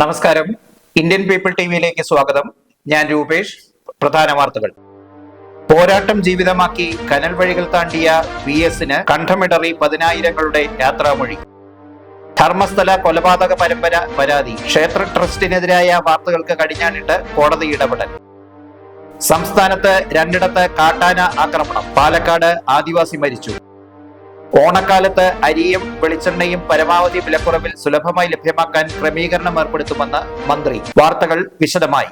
നമസ്കാരം. Indian people ടിവിയിലേക്ക് സ്വാഗതം. ഞാൻ രൂപേഷ്. പ്രധാന വാർത്തകൾ. പോരാട്ടം ജീവിതമാക്കി കനൽ വഴികൾ താണ്ടിയ VSന് കണ്ഠമിടറി പതിനായിരങ്ങളുടെ യാത്രാമൊഴി. ധർമ്മസ്ഥല കൊലപാതക പരമ്പര പരാതി. ക്ഷേത്ര ട്രസ്റ്റിനെതിരായ വാർത്തകൾക്ക് കടിഞ്ഞാണിട്ട് കോടതി ഇടപെടൽ. സംസ്ഥാനത്ത് രണ്ടിടത്ത് കാട്ടാന ആക്രമണം. പാലക്കാട് ആദിവാസി മരിച്ചു. ഓണക്കാലത്ത് അരിയും വെളിച്ചെണ്ണയും പരമാവധി വിലക്കുറവിൽ സുലഭമായി ലഭ്യമാക്കാൻ ക്രമീകരണം ഏർപ്പെടുത്തുമെന്ന് മന്ത്രി. വാർത്തകൾ വിശദമായി.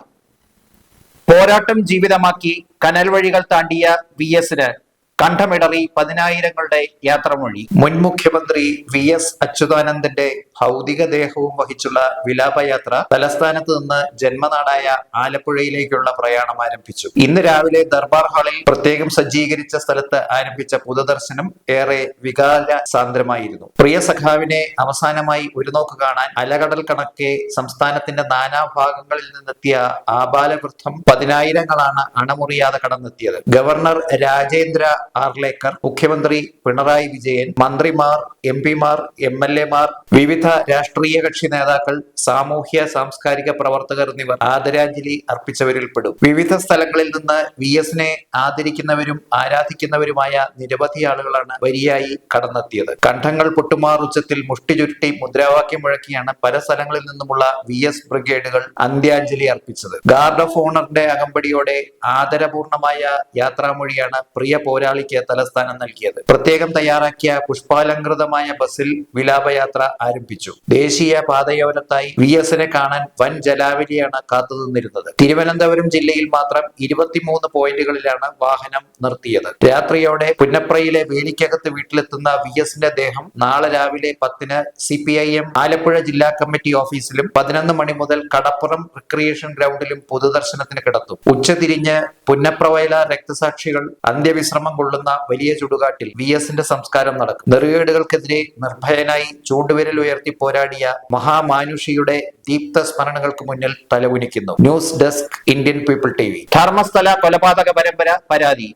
പോരാട്ടം ജീവിതമാക്കി കനൽ വഴികൾ താണ്ടിയ VSന് കണ്ഠമിടറി പതിനായിരങ്ങളുടെ യാത്രമൊഴി. മുൻ മുഖ്യമന്ത്രി VS അച്യുതാനന്ദന്റെ ഭൗതികദേഹവും വഹിച്ചുള്ള വിലാപയാത്ര തലസ്ഥാനത്ത് നിന്ന് ജന്മനാടായ ആലപ്പുഴയിലേക്കുള്ള പ്രയാണം ആരംഭിച്ചു. ഇന്ന് രാവിലെ ദർബാർ ഹാളിൽ പ്രത്യേകം സജ്ജീകരിച്ച സ്ഥലത്ത് ആരംഭിച്ച പൊതുദർശനം ഏറെ വികാര സാന്ദ്രമായിരുന്നു. പ്രിയ സഖാവിനെ അവസാനമായി ഒരു നോക്ക് കാണാൻ അലകടൽ കണക്കെ സംസ്ഥാനത്തിന്റെ നാനാഭാഗങ്ങളിൽ നിന്നെത്തിയ ആബാലവൃദ്ധം പതിനായിരങ്ങളാണ് അണമുറിയാതെ കടന്നെത്തിയത്. ഗവർണർ രാജേന്ദ്ര ആർലേക്കർ, മുഖ്യമന്ത്രി പിണറായി വിജയൻ, മന്ത്രിമാർ, MP-മാർ, MLA-മാർ, വിവിധ രാഷ്ട്രീയ കക്ഷി നേതാക്കൾ, സാമൂഹ്യ സാംസ്കാരിക പ്രവർത്തകർ എന്നിവർ ആദരാഞ്ജലി അർപ്പിച്ചവരിൽ പെടും. വിവിധ സ്ഥലങ്ങളിൽ നിന്ന് VSനെ ആദരിക്കുന്നവരും ആരാധിക്കുന്നവരുമായ നിരവധി ആളുകളാണ് വരിയായി കടന്നെത്തിയത്. കണ്ഠങ്ങൾ പൊട്ടുമാർ ഉച്ചത്തിൽ മുഷ്ടി ചുരുട്ടി മുദ്രാവാക്യം മുഴക്കിയാണ് പല സ്ഥലങ്ങളിൽ നിന്നുമുള്ള VS ബ്രിഗേഡുകൾ അന്ത്യാഞ്ജലി അർപ്പിച്ചത്. ഗാർഡ് ഓഫ് ഓണറിന്റെ അകമ്പടിയോടെ ആദരപൂർണമായ യാത്രാമൊഴിയാണ് പ്രിയ പോരാളിക്ക് തലസ്ഥാനം നൽകിയത്. പ്രത്യേകം തയ്യാറാക്കിയ പുഷ്പാലങ്കൃതമായ ബസിൽ വിലാപയാത്ര ആരംഭിച്ചു. ദേശീയ പാതയോരത്തായി VSനെ കാണാൻ വൻ ജലാവലിയാണ് കാത്തുനിന്നിരുന്നത്. തിരുവനന്തപുരം ജില്ലയിൽ മാത്രം 23 പോയിന്റുകളിലാണ് വാഹനം നിർത്തിയത്. രാത്രിയോടെ പുന്നപ്രയിലെ വേലിക്കകത്ത് വീട്ടിലെത്തുന്ന VSന്റെ ദേഹം നാളെ രാവിലെ 10-ന് CPIM ആലപ്പുഴ ജില്ലാ കമ്മിറ്റി ഓഫീസിലും 11 മണി മുതൽ കടപ്പുറം റിക്രിയേഷൻ ഗ്രൗണ്ടിലും പൊതുദർശനത്തിന് കിടത്തും. ഉച്ചതിരിഞ്ഞ് പുന്നപ്രവയല രക്തസാക്ഷികൾ അന്ത്യവിശ്രമം കൊള്ളുന്ന വലിയ ചുടുകാട്ടിൽ VSന്റെ സംസ്കാരം നടക്കും. നെറുകേടുകൾക്കെതിരെ നിർഭയനായി ചൂണ്ടുവിരൽ ഉയർത്തി പോരാടിയ മഹാമാനുഷിയുടെ ദീപ്ത സ്മരണകൾക്ക് മുന്നിൽ തലകുനിക്കുന്നു. News desk, Indian People TV. Dharmasthala കൊലപാതക പരമ്പര പരാതി.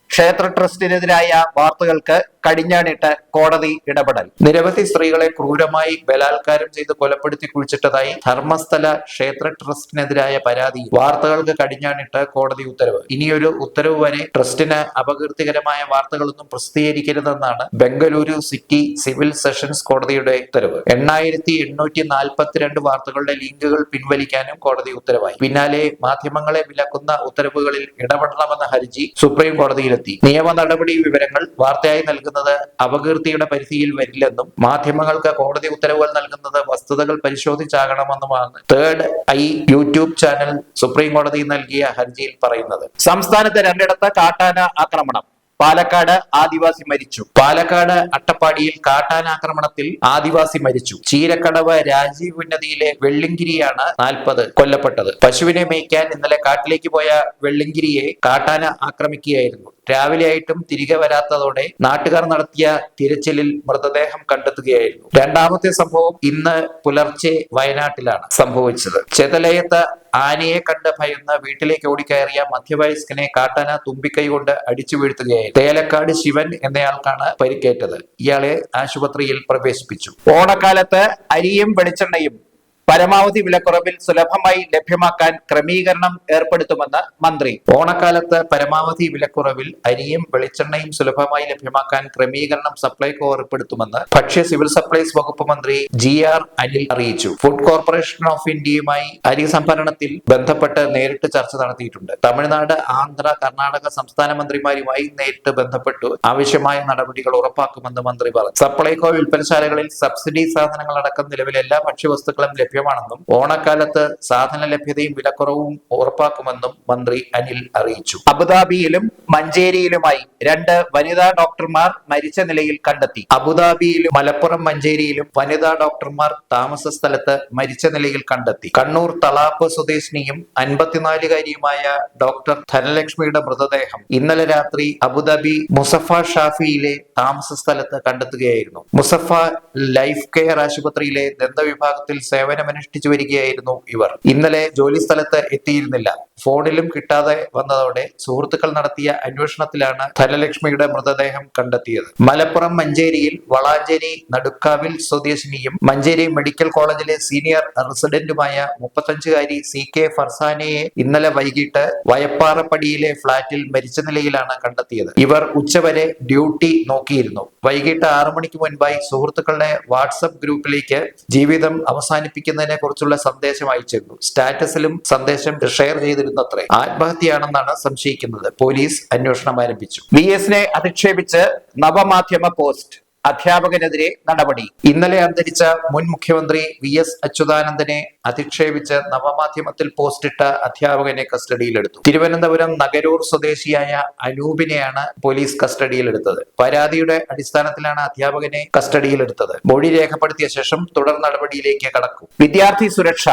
ക്ഷേത്ര ട്രസ്റ്റിനെതിരായ വാർത്തകൾക്ക് കടിഞ്ഞാണിട്ട് കോടതി ഇടപെടൽ. നിരവധി സ്ത്രീകളെ ക്രൂരമായി ബലാത്കാരം ചെയ്ത് കൊലപ്പെടുത്തി കുഴിച്ചിട്ടതായി ധർമ്മസ്ഥല ക്ഷേത്ര ട്രസ്റ്റിനെതിരായ പരാതി വാർത്തകൾക്ക് കടിഞ്ഞാണിട്ട് കോടതി ഉത്തരവ്. ഇനിയൊരു ഉത്തരവ് വരെ ട്രസ്റ്റിന് അപകീർത്തികരമായ വാർത്തകളൊന്നും പ്രസിദ്ധീകരിക്കരുതെന്നാണ് ബംഗളൂരു സിറ്റി സിവിൽ സെഷൻസ് കോടതിയുടെ ഉത്തരവ്. 8842 വാർത്തകളുടെ ലിങ്കുകൾ പിൻവലിക്കാനും കോടതി ഉത്തരവായി. പിന്നാലെ മാധ്യമങ്ങളെ വിലക്കുന്ന ഉത്തരവുകളിൽ ഇടപെടണമെന്ന ഹർജി സുപ്രീം കോടതിയിലെത്തി. നിയമ നടപടി വിവരങ്ങൾ വാർത്തയായി നൽകുന്നത് അപകീർത്തിയുടെ പരിധിയിൽ വരില്ലെന്നും മാധ്യമങ്ങൾക്ക് കോടതി ഉത്തരവുകൾ നൽകുന്നത് വസ്തുതകൾ പരിശോധിച്ചാകണമെന്നുമാണ് third eye YouTube channel supreme കോടതി നൽകിയ ഹർജിയിൽ പറയുന്നത്. സംസ്ഥാനത്ത് രണ്ടിടത്ത് കാട്ടാന ആക്രമണം. പാലക്കാട് ആദിവാസി മരിച്ചു. പാലക്കാട് അട്ടപ്പാടിയിൽ കാട്ടാനാക്രമണത്തിൽ ആദിവാസി മരിച്ചു. ചീരക്കടവ് രാജീവ് ഉന്നതിയിലെ വെള്ളിങ്കിരിയാണ് 40 കൊല്ലപ്പെട്ടത്. പശുവിനെ മേയ്ക്കാൻ ഇന്നലെ കാട്ടിലേക്ക് പോയ വെള്ളിങ്കിരിയെ കാട്ടാന ആക്രമിക്കുകയായിരുന്നു. രാവിലെയായിട്ടും തിരികെ വരാത്തതോടെ നാട്ടുകാർ നടത്തിയ തിരച്ചിലിൽ മൃതദേഹം കണ്ടെത്തുകയായിരുന്നു. രണ്ടാമത്തെ സംഭവം ഇന്ന് പുലർച്ചെ വയനാട്ടിലാണ് സംഭവിച്ചത്. ചെതലയത്ത് ആനയെ കണ്ട് ഭയന്ന് വീട്ടിലേക്ക് ഓടിക്കയറിയ മധ്യവയസ്കനെ കാട്ടാന തുമ്പിക്കൈ കൊണ്ട് അടിച്ചു വീഴ്ത്തുകയായിരുന്നു. തേലക്കാട് ശിവൻ എന്നയാൾക്കാണ് പരിക്കേറ്റത്. ഇയാളെ ആശുപത്രിയിൽ പ്രവേശിപ്പിച്ചു. ഓണക്കാലത്ത് അരിയും വെളിച്ചെണ്ണയും പരമാവധി വിലക്കുറവിൽ സുലഭമായി ലഭ്യമാക്കാൻ ക്രമീകരണം ഏർപ്പെടുത്തുമെന്ന് മന്ത്രി. ഓണക്കാലത്ത് പരമാവധി വിലക്കുറവിൽ അരിയും വെളിച്ചെണ്ണയും സുലഭമായി ലഭ്യമാക്കാൻ ക്രമീകരണം സപ്ലൈകോ ഏർപ്പെടുത്തുമെന്ന് ഭക്ഷ്യ സിവിൽ സപ്ലൈസ് വകുപ്പ് മന്ത്രി GR അനിൽ അറിയിച്ചു. ഫുഡ് കോർപ്പറേഷൻ ഓഫ് ഇന്ത്യയുമായി അരി സംഭരണത്തിൽ ബന്ധപ്പെട്ട് നേരിട്ട് ചർച്ച നടത്തിയിട്ടുണ്ട്. തമിഴ്നാട്, ആന്ധ്ര, കർണാടക സംസ്ഥാന മന്ത്രിമാരുമായി നേരിട്ട് ബന്ധപ്പെട്ടു ആവശ്യമായ നടപടികൾ ഉറപ്പാക്കുമെന്ന് മന്ത്രി പറഞ്ഞു. സപ്ലൈകോ വിൽപ്പനശാലകളിൽ സബ്സിഡി സാധനങ്ങൾ അടക്കം നിലവിൽ എല്ലാ ഭക്ഷ്യവസ്തുക്കളും ലഭ്യമാണെന്നും ഓണക്കാലത്ത് സാധന ലഭ്യതയും വിലക്കുറവും ഉറപ്പാക്കുമെന്നും മന്ത്രി അനിൽ അറിയിച്ചു. അബുദാബിയിലും മഞ്ചേരിയിലുമായി 2 വനിതാ ഡോക്ടർമാർ മരിച്ച നിലയിൽ കണ്ടെത്തി. അബുദാബിയിലും മലപ്പുറം മഞ്ചേരിയിലും വനിതാ ഡോക്ടർമാർ താമസ സ്ഥലത്ത് മരിച്ച നിലയിൽ കണ്ടെത്തി. കണ്ണൂർ തളാപ്പ് സ്വദേശിനിയും 54-കാരിയുമായ ഡോക്ടർ ധനലക്ഷ്മിയുടെ മൃതദേഹം ഇന്നലെ രാത്രി അബുദാബി മുസഫ ഷാഫിയിലെ താമസ സ്ഥലത്ത് കണ്ടെത്തുകയായിരുന്നു. മുസഫ ലൈഫ് കെയർ ആശുപത്രിയിലെ ദന്തവിഭാഗത്തിൽ സേവനം സേവനമനുഷ്ഠിച്ചു വരികയായിരുന്നു ഇവർ. ഇന്നലെ ജോലി സ്ഥലത്ത് എത്തിയിരുന്നില്ല. ഫോണിലും കിട്ടാതെ വന്നതോടെ സുഹൃത്തുക്കൾ നടത്തിയ അന്വേഷണത്തിലാണ് ധനലക്ഷ്മിയുടെ മൃതദേഹം കണ്ടെത്തിയത്. മലപ്പുറം മഞ്ചേരിയിൽ വളാഞ്ചേരി നടുക്കാവിൽ സ്വദേശിനിയും മഞ്ചേരി മെഡിക്കൽ കോളേജിലെ സീനിയർ റെസിഡന്റുമായ 35-കാരി CK ഫർസാനയെ ഇന്നലെ വൈകിട്ട് വയപ്പാറപ്പടിയിലെ ഫ്ളാറ്റിൽ മരിച്ച നിലയിലാണ് കണ്ടെത്തിയത്. ഇവർ ഉച്ചവരെ ഡ്യൂട്ടി നോക്കിയിരുന്നു. വൈകിട്ട് 6 മണിക്ക് മുൻപായി സുഹൃത്തുക്കളുടെ വാട്സപ്പ് ഗ്രൂപ്പിലേക്ക് ജീവിതം അവസാനിപ്പിക്കുന്നതിനെ കുറിച്ചുള്ള സന്ദേശം അയച്ചിരുന്നു. സ്റ്റാറ്റസിലും സന്ദേശം ഷെയർ ചെയ്തിരുന്നത്രേ. ആത്മഹത്യയാണെന്നാണ് സംശയിക്കുന്നത്. പോലീസ് അന്വേഷണം ആരംഭിച്ചു. VS-നെ അധിക്ഷേപിച്ച് നവമാധ്യമ പോസ്റ്റ്. അധ്യാപകനെതിരെ നടപടി. ഇന്നലെ അന്തരിച്ച മുൻ മുഖ്യമന്ത്രി VS അച്യുതാനന്ദനെ അധിക്ഷേപിച്ച് നവമാധ്യമത്തിൽ പോസ്റ്റിട്ട അധ്യാപകനെ കസ്റ്റഡിയിലെടുത്തു. തിരുവനന്തപുരം നഗരൂർ സ്വദേശിയായ അനൂപിനെയാണ് പോലീസ് കസ്റ്റഡിയിലെടുത്തത്. പരാതിയുടെ അടിസ്ഥാനത്തിലാണ് അധ്യാപകനെ കസ്റ്റഡിയിലെടുത്തത്. മൊഴി രേഖപ്പെടുത്തിയ ശേഷം തുടർ നടപടിയിലേക്ക് കടക്കും. വിദ്യാർത്ഥി സുരക്ഷ.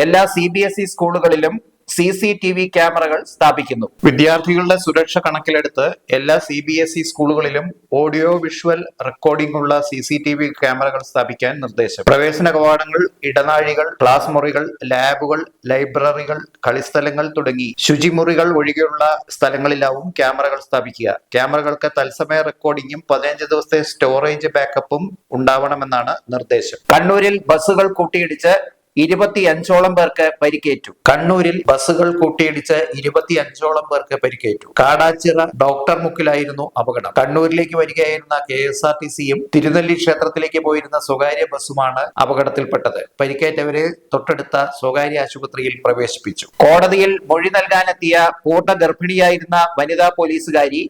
എല്ലാ CBSE സ്കൂളുകളിലും CCTV ക്യാമറകൾ സ്ഥാപിക്കുന്നു. വിദ്യാർത്ഥികളുടെ സുരക്ഷ കണക്കിലെടുത്ത് എല്ലാ CBSE സ്കൂളുകളിലും ഓഡിയോ വിഷ്വൽ റെക്കോർഡിംഗ് ഉള്ള CCTV ക്യാമറകൾ സ്ഥാപിക്കാൻ നിർദ്ദേശം. പ്രവേശന കവാടങ്ങൾ, ഇടനാഴികൾ, ക്ലാസ് മുറികൾ, ലാബുകൾ, ലൈബ്രറികൾ, കളിസ്ഥലങ്ങൾ തുടങ്ങി ശുചിമുറികൾ ഒഴികെയുള്ള സ്ഥലങ്ങളിലാവും ക്യാമറകൾ സ്ഥാപിക്കുക. ക്യാമറകൾക്ക് തത്സമയ റെക്കോർഡിംഗും 15 ദിവസത്തെ സ്റ്റോറേജ് ബാക്കപ്പും ഉണ്ടാവണമെന്നാണ് നിർദ്ദേശം. കണ്ണൂരിൽ ബസ്സുകൾ കൂട്ടിയിടിച്ച് 25ഓളം പേർക്ക് പരിക്കേറ്റു. കണ്ണൂരിൽ ബസ്സുകൾ കൂട്ടിയിടിച്ച് 25ഓളം പേർക്ക് പരിക്കേറ്റു. കാടാച്ചിറ ഡോക്ടർ മുക്കിലായിരുന്നു അപകടം. കണ്ണൂരിലേക്ക് വരികയായിരുന്ന KSRTCയും തിരുനെല്ലി ക്ഷേത്രത്തിലേക്ക് പോയിരുന്ന സ്വകാര്യ ബസ്സുമാണ് അപകടത്തിൽപ്പെട്ടത്. പരിക്കേറ്റവരെ തൊട്ടടുത്ത സ്വകാര്യ ആശുപത്രിയിൽ പ്രവേശിപ്പിച്ചു. കോടതിയിൽ മൊഴി നൽകാനെത്തിയ പൂർണ്ണ ഗർഭിണിയായിരുന്ന വനിതാ പോലീസുകാരി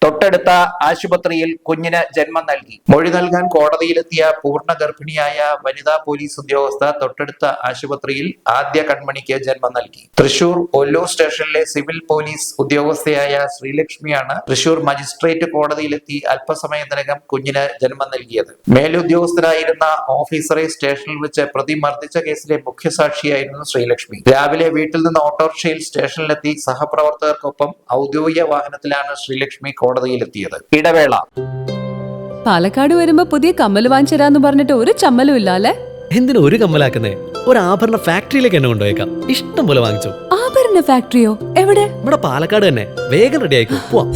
തൊട്ടടുത്ത ആശുപത്രിയിൽ കുഞ്ഞിന് ജന്മം നൽകി. മൊഴി നൽകാൻ കോടതിയിലെത്തിയ പൂർണ്ണ ഗർഭിണിയായ വനിതാ പോലീസ് ഉദ്യോഗസ്ഥ തൊട്ടടുത്ത ആശുപത്രിയിൽ ആദ്യ കൺമണിക്ക് ജന്മം നൽകി. തൃശൂർ ഒല്ലൂർ സ്റ്റേഷനിലെ സിവിൽ പോലീസ് ഉദ്യോഗസ്ഥയായ ശ്രീലക്ഷ്മിയാണ് തൃശൂർ മജിസ്ട്രേറ്റ് കോടതിയിലെത്തി അല്പസമയത്തിനകം കുഞ്ഞിന് ജന്മം നൽകിയത്. മേലുദ്യോഗസ്ഥരായിരുന്ന ഓഫീസറെ സ്റ്റേഷനിൽ വെച്ച് പ്രതി മർദ്ദിച്ച കേസിലെ മുഖ്യസാക്ഷിയായിരുന്നു ശ്രീലക്ഷ്മി. രാവിലെ വീട്ടിൽ നിന്ന് ഓട്ടോറിക്ഷയിൽ സ്റ്റേഷനിലെത്തി സഹപ്രവർത്തകർക്കൊപ്പം ഔദ്യോഗിക വാഹനത്തിലാണ് ശ്രീലക്ഷ്മി കോടതിയിലെത്തിയത്. ഇടവേള. പാലക്കാട് വരുമ്പോ പുതിയ കമ്മൽ വാങ്ങിച്ചരാന്ന് പറഞ്ഞിട്ട് ഒരു ചമ്മലും ഇല്ല അല്ലേ? എന്തിനാ ഒരു കമ്മലാക്കുന്നേ? ഒരു ആഭരണ ഫാക്ടറിയിലേക്ക് എന്നെ കൊണ്ടുപോയേക്കാം. ഇഷ്ടം പോലെ വാങ്ങിച്ചു. ആഭരണ ഫാക്ടറിയോ? എവിടെ? ഇവിടെ പാലക്കാട് തന്നെ. വേഗം റെഡി ആയിക്കോ. പോവാം.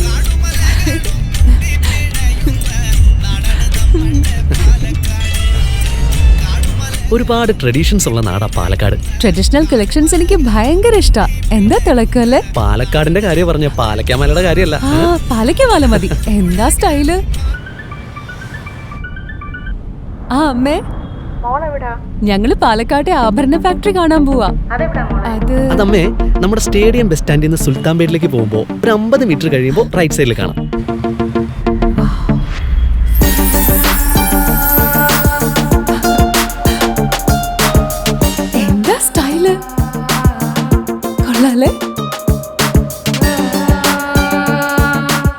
ഒരുപാട് ട്രഡീഷൻസ് ഉള്ള നാടാ പാലക്കാട്. ട്രഡീഷണൽ കളക്ഷൻസ് എനിക്ക് ഭയങ്കര ഇഷ്ടാ. എന്താ തിളക്കല്ലേ? പാലക്കാടിന്റെ കാര്യം പറഞ്ഞ പാലക്കാമലയുടെ കാര്യമല്ല. പാലക്കാമല മതി. എന്താ സ്റ്റൈല്? അമ്മേ, ഞങ്ങള് പാലക്കാട്ടെ ആഭരണ ഫാക്ടറി കാണാൻ പോവാ. അതമ്മേ, നമ്മുടെ സ്റ്റേഡിയം ബസ് സ്റ്റാൻഡിൽ നിന്ന് സുൽത്താൻപേട്ടിലേക്ക് പോകുമ്പോ ഒരു 50 മീറ്റർ കഴിയുമ്പോ റൈറ്റ് സൈഡിൽ കാണാം.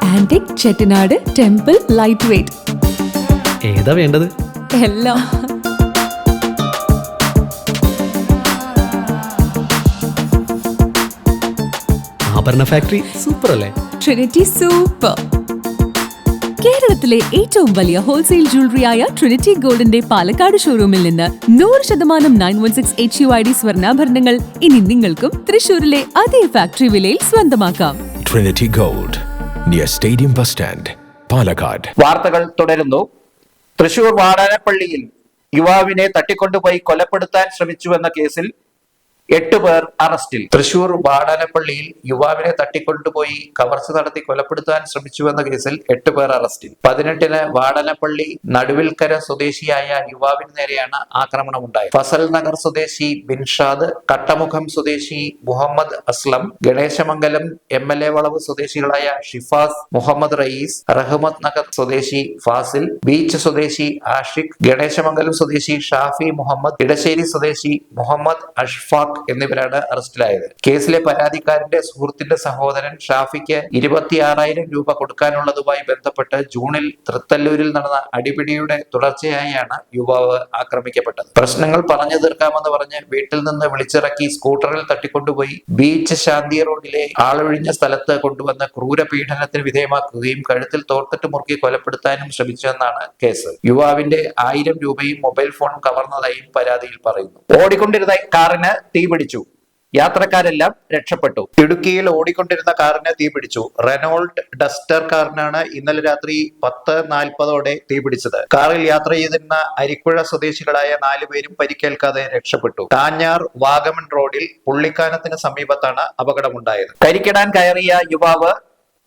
Antique Chettinad temple light weight. ഏതാ വേണ്ടത്? എല്ലാം. ആഭരണ ഫാക്ടറി സൂപ്പർ അല്ലേ? Trinity super. കേരളത്തിലെ ഏറ്റവും വലിയ ഹോൾസെയിൽ ജ്വല്ലറിയായ ട്രിനിറ്റി ഗോൾഡിന്റെ പാലക്കാട് ഷോറൂമിൽ നിന്ന് 100% 916 HUID സ്വർണ്ണാഭരണങ്ങൾ ഇനി നിങ്ങൾക്കും തൃശൂരിലെ അതേ ഫാക്ടറി വിലയിൽ സ്വന്തമാക്കാം. Trinity gold, near stadium bus stand, Palakkad. വാർത്തകൾ തുടരുന്നു. തൃശൂർ വാടാനപ്പള്ളിയിൽ യുവാവിനെ തട്ടിക്കൊണ്ടുപോയി കൊലപ്പെടുത്താൻ ശ്രമിച്ചുവെന്ന കേസിൽ 8 പേർ അറസ്റ്റിൽ. തൃശൂർ വാടാനപ്പള്ളിയിൽ യുവാവിനെ തട്ടിക്കൊണ്ടുപോയി കവർച്ച നടത്തി കൊലപ്പെടുത്താൻ ശ്രമിച്ചുവെന്ന കേസിൽ 8 പേർ അറസ്റ്റിൽ. 18-ന് വാടാനപ്പള്ളി നടുവിൽക്കര സ്വദേശിയായ യുവാവിന് നേരെയാണ് ആക്രമണമുണ്ടായത്. ഫസൽ നഗർ സ്വദേശി ബിൻഷാദ്, കട്ടമുഖം സ്വദേശി മുഹമ്മദ് അസ്ലം, ഗണേശമംഗലം MLA വളവ് സ്വദേശികളായ ഷിഫാസ്, മുഹമ്മദ് റയീസ്, റഹ്മത്ത് നഗർ സ്വദേശി ഫാസിൽ, ബീച്ച് സ്വദേശി ആഷിഖ്, ഗണേശമംഗലം സ്വദേശി ഷാഫി മുഹമ്മദ്, ഇടശ്ശേരി സ്വദേശി മുഹമ്മദ് അഷ്ഫാഖ് ഫാറൂഖ് എന്നിവരാണ് അറസ്റ്റിലായത്. കേസിലെ പരാതിക്കാരന്റെ സുഹൃത്തിന്റെ സഹോദരൻ ഷാഫിക്ക് 26,000 രൂപ കൊടുക്കാനുള്ളതുമായി ബന്ധപ്പെട്ട് ജൂണിൽ തൃത്തല്ലൂരിൽ നടന്ന അടിപിടിയുടെ തുടർച്ചയായാണ് യുവാവ് ആക്രമിക്കപ്പെട്ടത്. പ്രശ്നങ്ങൾ പറഞ്ഞു തീർക്കാമെന്ന് പറഞ്ഞ് വീട്ടിൽ നിന്ന് വിളിച്ചിറക്കി സ്കൂട്ടറിൽ തട്ടിക്കൊണ്ടുപോയി ബീച്ച് ശാന്തി റോഡിലെ ആളൊഴിഞ്ഞ സ്ഥലത്ത് കൊണ്ടുവന്ന് ക്രൂര പീഡനത്തിന് വിധേയമാക്കുകയും കഴുത്തിൽ തോർത്തിട്ട് മുറുക്കി കൊലപ്പെടുത്താനും ശ്രമിച്ചെന്നാണ് കേസ്. യുവാവിന്റെ 1000 രൂപയും മൊബൈൽ ഫോണും കവർന്നതായും പരാതിയിൽ പറയുന്നു. ഓടിക്കൊണ്ടിരുന്ന കാറിന് തീപിടിച്ചു, യാത്രക്കാരെല്ലാം രക്ഷപ്പെട്ടു. ഇടുക്കിയിൽ ഓടിക്കൊണ്ടിരുന്ന കാറിന് തീപിടിച്ചു. റെനോൾട്ട് ഡസ്റ്റർ കാറിനാണ് ഇന്നലെ രാത്രി 10:40 തീപിടിച്ചത്. കാറിൽ യാത്ര ചെയ്തിരുന്ന അരിക്കുഴ സ്വദേശികളായ 4 പേരും പരിക്കേൽക്കാതെ രക്ഷപ്പെട്ടു. കാഞ്ഞാർ വാഗമൺ റോഡിൽ പുള്ളിക്കാനത്തിന് സമീപത്താണ് അപകടമുണ്ടായത്. കരിക്കിടാൻ കയറിയ യുവാവ്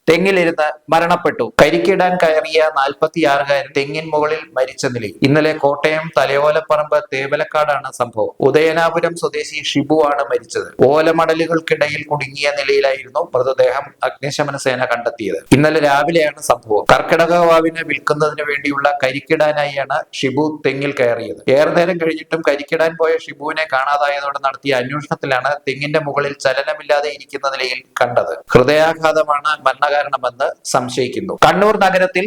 തെങ്ങിലിരുന്ന് മരണപ്പെട്ടു. കരിക്കിടാൻ കയറിയ 46-കാരൻ തെങ്ങിൻ മുകളിൽ മരിച്ച നിലയിൽ. ഇന്നലെ കോട്ടയം തലയോലപ്പറമ്പ് തേവലക്കാടാണ് സംഭവം. ഉദയനാപുരം സ്വദേശി ഷിബു ആണ് മരിച്ചത്. ഓലമടലുകൾക്കിടയിൽ കുടുങ്ങിയ നിലയിലായിരുന്നു മൃതദേഹം അഗ്നിശമന സേന കണ്ടെത്തിയത്. ഇന്നലെ രാവിലെയാണ് സംഭവം. കർക്കിടക വാവിന് വിൽക്കുന്നതിന് വേണ്ടിയുള്ള കരിക്കിടാനായാണ് ഷിബു തെങ്ങിൽ കയറിയത്. ഏറെ നേരം കഴിഞ്ഞിട്ടും കരിക്കിടാൻ പോയ ഷിബുവിനെ കാണാതായതോടെ നടത്തിയ അന്വേഷണത്തിലാണ് തെങ്ങിന്റെ മുകളിൽ ചലനമില്ലാതെ ഇരിക്കുന്ന നിലയിൽ കണ്ടത്. ഹൃദയാഘാതമാണ് മരണകാരണമെന്ന് സംശയിക്കുന്നു. കണ്ണൂർ നഗരത്തിൽ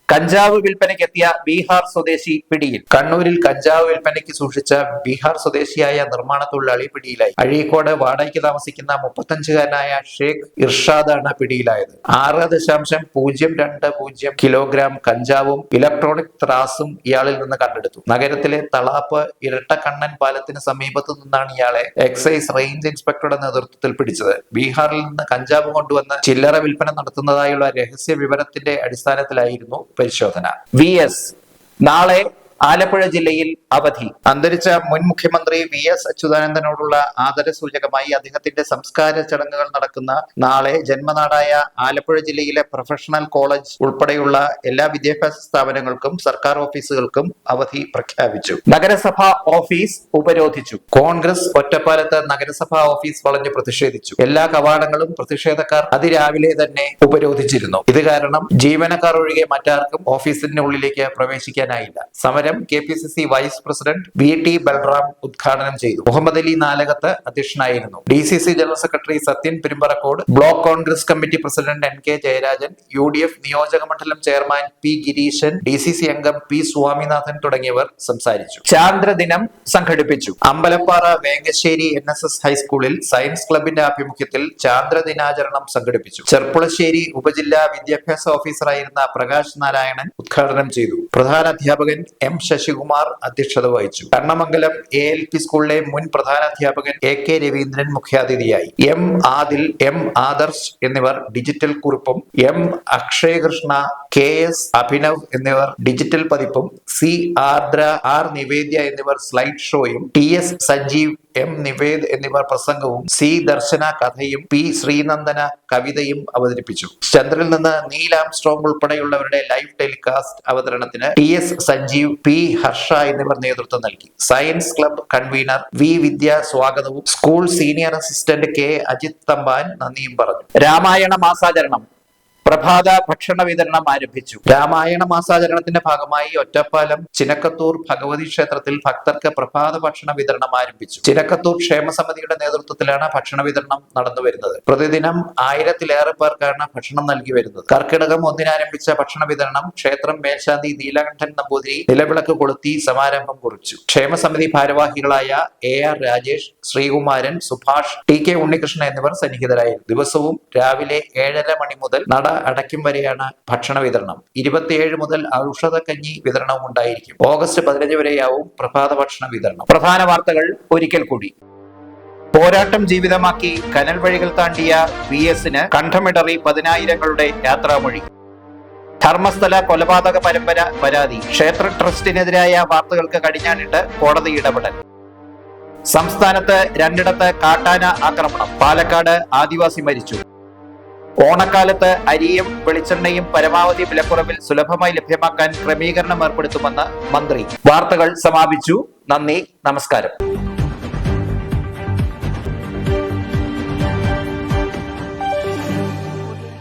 കഞ്ചാവ് വിൽപ്പനയ്ക്കെത്തിയ ബീഹാർ സ്വദേശി പിടിയിൽ. കണ്ണൂരിൽ കഞ്ചാവ് വിൽപ്പനയ്ക്ക് സൂക്ഷിച്ച ബീഹാർ സ്വദേശിയായ നിർമ്മാണ തൊഴിലാളി പിടിയിലായി. അഴീക്കോട് വാടകയ്ക്ക് താമസിക്കുന്ന 35-കാരനായ ഷേഖ് ഇർഷാദാണ് പിടിയിലായത്. 6.020 കിലോഗ്രാം കഞ്ചാവും ഇലക്ട്രോണിക് ത്രാസും ഇയാളിൽ നിന്ന് കണ്ടെടുത്തു. നഗരത്തിലെ തളാപ്പ് ഇരട്ടക്കണ്ണൻ പാലത്തിന് സമീപത്തു നിന്നാണ് ഇയാളെ എക്സൈസ് റേഞ്ച് ഇൻസ്പെക്ടറുടെ നേതൃത്വത്തിൽ പിടിച്ചത്. ബീഹാറിൽ നിന്ന് കഞ്ചാവ് കൊണ്ടുവന്ന് ചില്ലറ വിൽപ്പന നടത്തുന്നതായുള്ള രഹസ്യ വിവരത്തിന്റെ അടിസ്ഥാനത്തിലായിരുന്നു പരിശോധന. VS നാളെ ആലപ്പുഴ ജില്ലയിൽ അവധി. അന്തരിച്ച മുൻ മുഖ്യമന്ത്രി VS അച്യുതാനന്ദനോടുള്ള ആദരസൂചകമായി അദ്ദേഹത്തിന്റെ സംസ്കാര ചടങ്ങുകൾ നടക്കുന്ന നാളെ ജന്മനാടായ ആലപ്പുഴ ജില്ലയിലെ പ്രൊഫഷണൽ കോളേജ് ഉൾപ്പെടെയുള്ള എല്ലാ വിദ്യാഭ്യാസ സ്ഥാപനങ്ങൾക്കും സർക്കാർ ഓഫീസുകൾക്കും അവധി പ്രഖ്യാപിച്ചു. നഗരസഭാ ഓഫീസ് ഉപരോധിച്ചു. കോൺഗ്രസ് ഒറ്റപ്പാലത്ത് നഗരസഭാ ഓഫീസ് വളഞ്ഞു പ്രതിഷേധിച്ചു. എല്ലാ കവാടങ്ങളും പ്രതിഷേധക്കാർ അതിരാവിലെ തന്നെ ഉപരോധിച്ചിരുന്നു. ഇത് കാരണം ജീവനക്കാർ ഒഴികെ മറ്റാർക്കും ഓഫീസിന്റെ ഉള്ളിലേക്ക് പ്രവേശിക്കാനായില്ല. സമരം KPCC vice president VT Balram ഉദ്ഘാടനം ചെയ്തു. മുഹമ്മദ് അലി നാലകത്ത് അധ്യക്ഷനായിരുന്നു. DCC general secretary Sathyan Perumparakode, block Congress committee president NK Jayarajan, UDF നിയോജക മണ്ഡലം ചെയർമാൻ P ഗിരീശൻ, DCC അംഗം P സ്വാമിനാഥൻ തുടങ്ങിയവർ സംസാരിച്ചു. ചാന്ദ്രദിനം സംഘടിപ്പിച്ചു. അമ്പലപ്പാറ വേങ്ങശ്ശേരി NSS ഹൈസ്കൂളിൽ സയൻസ് ക്ലബിന്റെ ആഭിമുഖ്യത്തിൽ ചാന്ദ്രദിനാചരണം സംഘടിപ്പിച്ചു. ചെർപ്പുളശ്ശേരി ഉപജില്ലാ വിദ്യാഭ്യാസ ഓഫീസറായിരുന്ന പ്രകാശ് നാരായണൻ ഉദ്ഘാടനം ചെയ്തു. പ്രധാന അധ്യാപകൻ M ശശികുമാർ അധ്യക്ഷത വഹിച്ചു. കണ്ണമംഗലം ALP സ്കൂളിലെ മുൻ പ്രധാനാധ്യാപകൻ AK രവീന്ദ്രൻ മുഖ്യാതിഥിയായി. M ആദിൽ, M ആദർശ് എന്നിവർ ഡിജിറ്റൽ കുറിപ്പും, M അക്ഷയകൃഷ്ണ, KS അഭിനവ് എന്നിവർ ഡിജിറ്റൽ പതിപ്പും, C ആർദ്ര, R നിവേദ്യ എന്നിവർ സ്ലൈഡ് ഷോയും, TS സഞ്ജീവ്, M നിവേദ് എന്നിവർ പ്രസംഗവും, C ദർശന കഥയും, P ശ്രീനന്ദന കവിതയും അവതരിപ്പിച്ചു. ചന്ദ്രനിൽ നിന്ന് നീൽ ആംസ്ട്രോങ് ഉൾപ്പെടെയുള്ളവരുടെ ലൈവ് ടെലികാസ്റ്റ് അവതരണത്തിന് TS സഞ്ജീവ്, P ഹർഷ എന്നിവർ നേതൃത്വം നൽകി. Science club convener V Vidya സ്വാഗതവും school senior assistant K Ajith Thampan നന്ദിയും പറഞ്ഞു. രാമായണ മാസാചരണം പ്രഭാത ഭക്ഷണ വിതരണം ആരംഭിച്ചു. രാമായണ മാസാചരണത്തിന്റെ ഭാഗമായി ഒറ്റപ്പാലം ചിനക്കത്തൂർ ഭഗവതി ക്ഷേത്രത്തിൽ ഭക്തർക്ക് പ്രഭാത ഭക്ഷണ വിതരണം ആരംഭിച്ചു. ചിനക്കത്തൂർ ക്ഷേമസമിതിയുടെ നേതൃത്വത്തിലാണ് ഭക്ഷണ വിതരണം നടന്നു വരുന്നത്. പ്രതിദിനം 1000-ലേറെ പേർക്കാണ് ഭക്ഷണം നൽകി വരുന്നത്. കർക്കിടകം 1 ആരംഭിച്ച ഭക്ഷണ വിതരണം ക്ഷേത്രം മേൽശാന്തി നീലകണ്ഠൻ നമ്പൂതിരി നിലവിളക്ക് കൊളുത്തി സമാരംഭം കുറിച്ചു. ക്ഷേമസമിതി ഭാരവാഹികളായ AR രാജേഷ്, ശ്രീകുമാരൻ, സുഭാഷ്, TK ഉണ്ണികൃഷ്ണൻ എന്നിവർ സന്നിഹിതരായിരുന്നു. ദിവസവും രാവിലെ 7:30 മണി മുതൽ നട അടയ്ക്കും വരെയാണ് ഭക്ഷണ വിതരണം. 27 മുതൽ ഔഷധക്കഞ്ഞി വിതരണവും ഉണ്ടായിരിക്കും. ഓഗസ്റ്റ് 15 വരെയാവും പ്രഭാത ഭക്ഷണ വിതരണം. പ്രധാന വാർത്തകൾ ഒരിക്കൽ കൂടി. പോരാട്ടം ജീവിതമാക്കി കനൽ വഴികൾ താണ്ടിയ VSന് കണ്ഠമിടറി 10,000ങ്ങളുടെ യാത്രാമൊഴി. ധർമ്മസ്ഥല കൊലപാതക പരമ്പര പരാതി. ക്ഷേത്ര ട്രസ്റ്റിനെതിരായ വാർത്തകൾക്ക് കടിഞ്ഞാണിട്ട് കോടതി ഇടപെടൽ. സംസ്ഥാനത്ത് 2ഇടത്ത് കാട്ടാന ആക്രമണം. പാലക്കാട് ആദിവാസി മരിച്ചു. ഓണക്കാലത്ത് അരിയും വെളിച്ചെണ്ണയും പരമാവധി വിലക്കുറവിൽ സുലഭമായി ലഭ്യമാക്കാൻ ക്രമീകരണം ഏർപ്പെടുത്തുമെന്ന് മന്ത്രി. വാർത്തകൾ സമാപിച്ചു. നന്ദി, നമസ്കാരം.